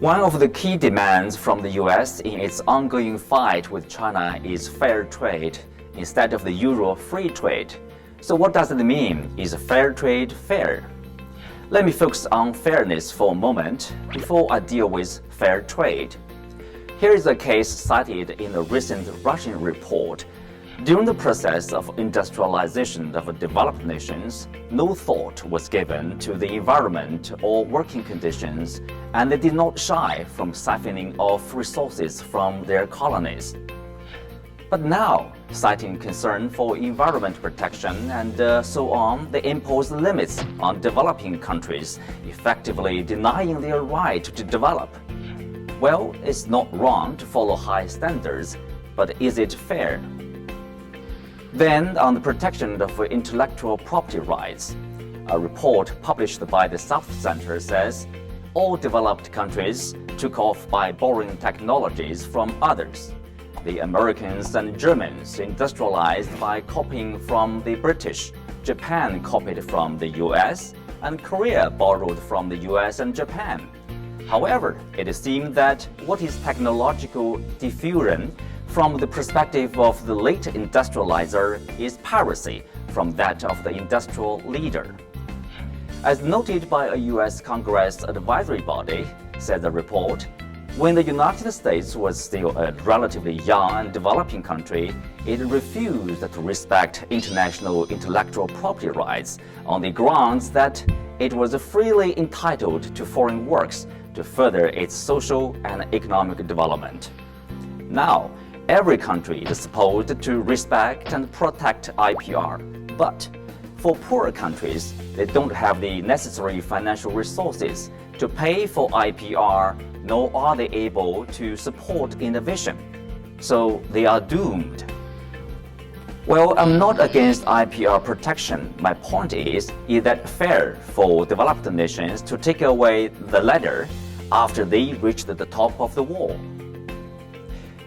One of the key demands from the US in its ongoing fight with China is fair trade instead of the usual free trade. So what does it mean? Is fair trade fair? Let me focus on fairness for a moment before I deal with fair trade. Here is a case cited in a recent Russian report. During the process of industrialization of developed nations, no thought was given to the environment or working conditions, and they did not shy from siphoning off resources from their colonies. But now, citing concern for environment protection and so on, they impose limits on developing countries, effectively denying their right to develop. Well, it's not wrong to follow high standards, but is it fair? Then, on the protection of intellectual property rights, a report published by the South Center says all developed countries took off by borrowing technologies from others. The Americans and Germans industrialized by copying from the British, Japan copied from the US, and Korea borrowed from the US and Japan. However, it seemed that what is technological diffusion from the perspective of the late industrializer is piracy from that of the industrial leader. As noted by a US Congress advisory body, said the report, when the United States was still a relatively young and developing country, it refused to respect international intellectual property rights on the grounds that it was freely entitled to foreign works to further its social and economic development. Now, every country is supposed to respect and protect IPR, but for poorer countries, they don't have the necessary financial resources to pay for IPR, nor are they able to support innovation. So they are doomed. Well, I'm not against IPR protection. My point is that fair for developed nations to take away the ladder after they reach the top of the wall?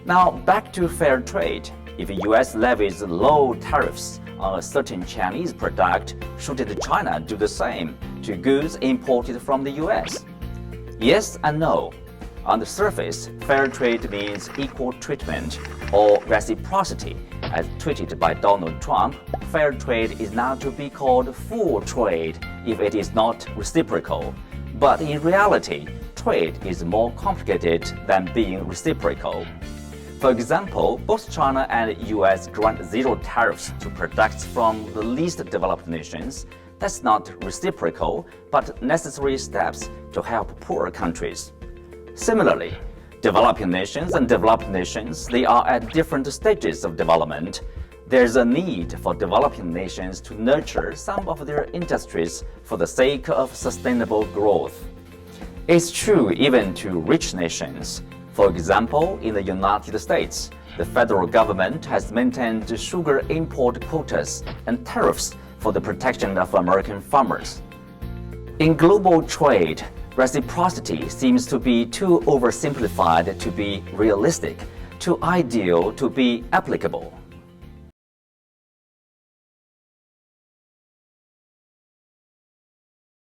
Now, back to fair trade. If the US levies low tariffs on a certain Chinese product, shouldn't China do the same to goods imported from the US? Yes and no. On the surface, fair trade means equal treatment or reciprocity. As tweeted by Donald Trump, fair trade is now to be called full trade if it is not reciprocal. But in reality, trade is more complicated than being reciprocal. For example, both China and US grant zero tariffs to products from the least developed nations. That's not reciprocal, but necessary steps to help poorer countries. Similarly, developing nations and developed nations, they are at different stages of development. There's a need for developing nations to nurture some of their industries for the sake of sustainable growth. It's true even to rich nations. For example, in the United States, the federal government has maintained sugar import quotas and tariffs for the protection of American farmers. In global trade, reciprocity seems to be too oversimplified to be realistic, too ideal to be applicable.